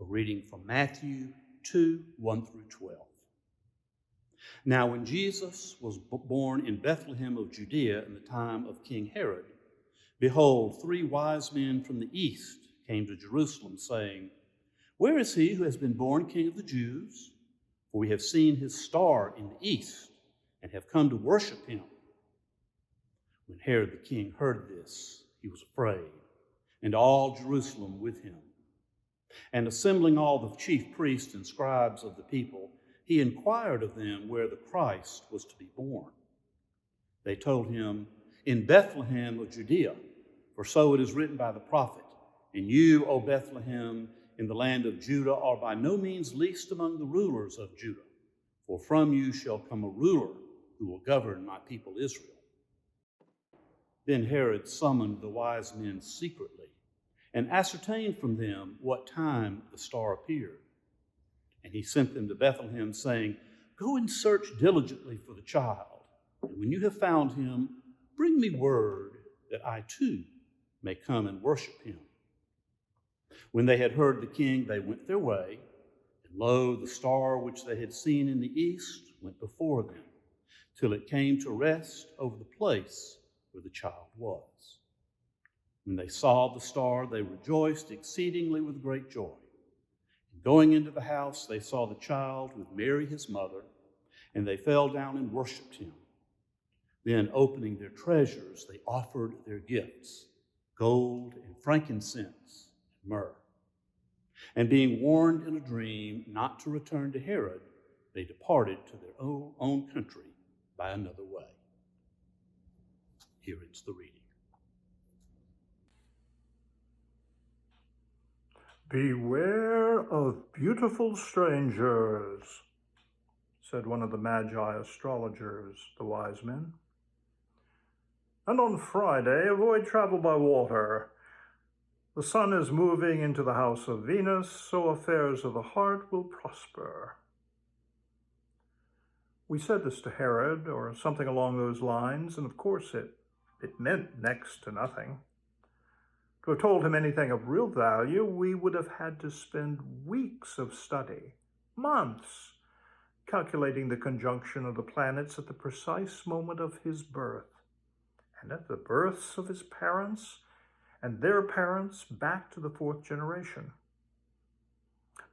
reading from Matthew 2, 1 through 12. Now when Jesus was born in Bethlehem of Judea in the time of King Herod, behold, 3 wise men from the east came to Jerusalem, saying, Where is he who has been born King of the Jews? For we have seen his star in the east and have come to worship him. When Herod the king heard this, he was afraid, and all Jerusalem with him. And assembling all the chief priests and scribes of the people, he inquired of them where the Christ was to be born. They told him, In Bethlehem of Judea, for so it is written by the prophet, And you, O Bethlehem, in the land of Judah, are by no means least among the rulers of Judah, for from you shall come a ruler who will govern my people Israel. Then Herod summoned the wise men secretly and ascertained from them what time the star appeared. And he sent them to Bethlehem, saying, Go and search diligently for the child, and when you have found him, bring me word that I too may come and worship him. When they had heard the king, they went their way, and lo, the star which they had seen in the east went before them, till it came to rest over the place where the child was. When they saw the star, they rejoiced exceedingly with great joy. And going into the house, they saw the child with Mary his mother, and they fell down and worshipped him. Then, opening their treasures, they offered their gifts, gold and frankincense and myrrh. And being warned in a dream not to return to Herod, they departed to their own country by another way. Here ends the reading. Beware of beautiful strangers, said one of the Magi astrologers, the wise men. And on Friday, avoid travel by water. The sun is moving into the house of Venus, so affairs of the heart will prosper. We said this to Herod, or something along those lines, and of course it meant next to nothing. To have told him anything of real value, we would have had to spend weeks of study, months, calculating the conjunction of the planets at the precise moment of his birth, and at the births of his parents and their parents back to the 4th generation.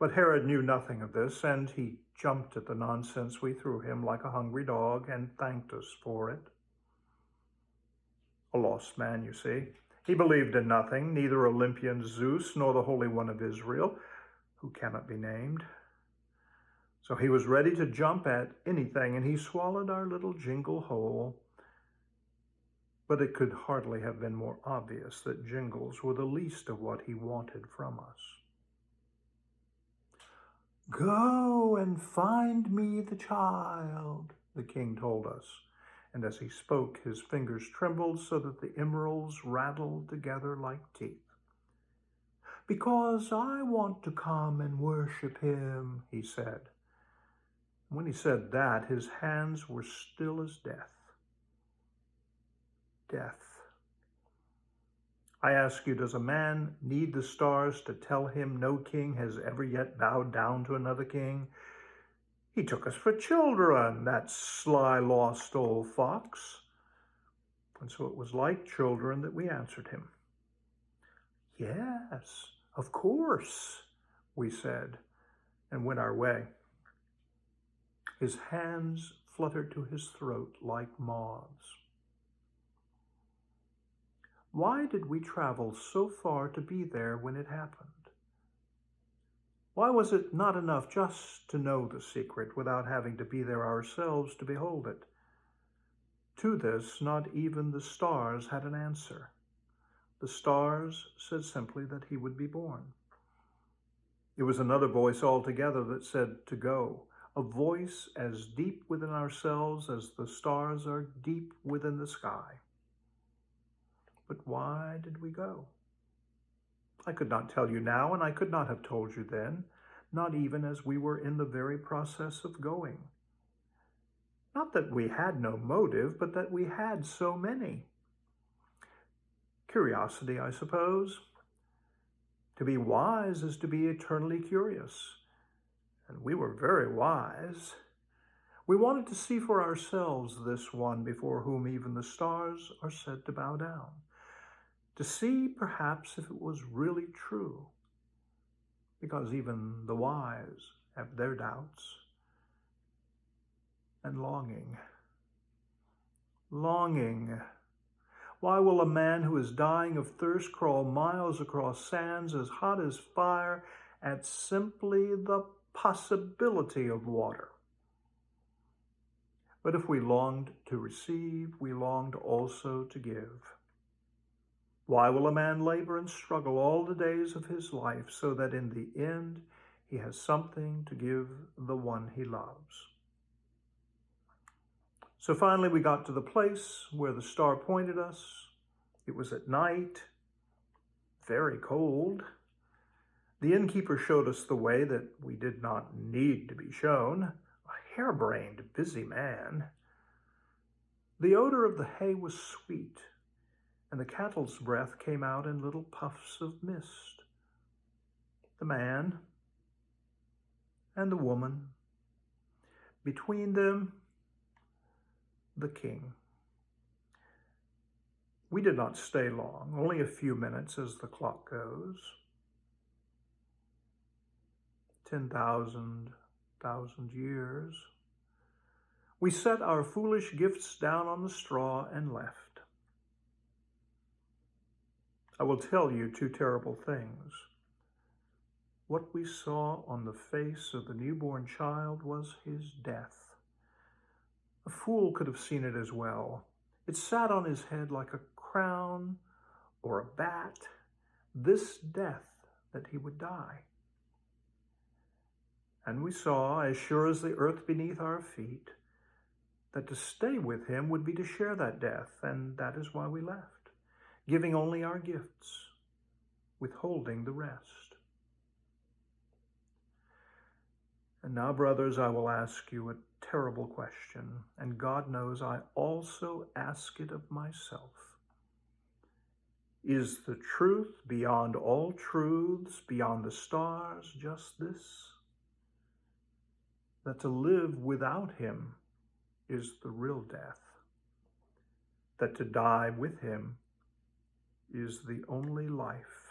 But Herod knew nothing of this, and he jumped at the nonsense we threw him like a hungry dog and thanked us for it. A lost man, you see. He believed in nothing, neither Olympian Zeus nor the Holy One of Israel, who cannot be named. So he was ready to jump at anything, and he swallowed our little jingle whole. But it could hardly have been more obvious that jingles were the least of what he wanted from us. Go and find me the child, the king told us. And as he spoke, his fingers trembled so that the emeralds rattled together like teeth. Because I want to come and worship him, he said. When he said that, his hands were still as death. Death. I ask you, does a man need the stars to tell him no king has ever yet bowed down to another king? He took us for children, that sly, lost old fox. And so it was like children that we answered him. Yes, of course, we said, and went our way. His hands fluttered to his throat like moths. Why did we travel so far to be there when it happened? Why was it not enough just to know the secret without having to be there ourselves to behold it? To this, not even the stars had an answer. The stars said simply that he would be born. It was another voice altogether that said to go, a voice as deep within ourselves as the stars are deep within the sky. But why did we go? I could not tell you now, and I could not have told you then, not even as we were in the very process of going. Not that we had no motive, but that we had so many. Curiosity, I suppose. To be wise is to be eternally curious, and we were very wise. We wanted to see for ourselves this one before whom even the stars are said to bow down, to see perhaps if it was really true, because even the wise have their doubts and longing. Longing. Why will a man who is dying of thirst crawl miles across sands as hot as fire at simply the possibility of water? But if we longed to receive, we longed also to give. Why will a man labor and struggle all the days of his life so that in the end he has something to give the one he loves? So finally we got to the place where the star pointed us. It was at night, very cold. The innkeeper showed us the way that we did not need to be shown, a harebrained, busy man. The odor of the hay was sweet, and the cattle's breath came out in little puffs of mist. The man and the woman, between them, the king. We did not stay long, only a few minutes as the clock goes. 10,000 years. We set our foolish gifts down on the straw and left. I will tell you two terrible things. What we saw on the face of the newborn child was his death. A fool could have seen it as well. It sat on his head like a crown or a bat, this death that he would die. And we saw, as sure as the earth beneath our feet, that to stay with him would be to share that death, and that is why we left, giving only our gifts, withholding the rest. And now, brothers, I will ask you a terrible question, and God knows I also ask it of myself. Is the truth beyond all truths, beyond the stars, just this? That to live without him is the real death. That to die with him is the only life.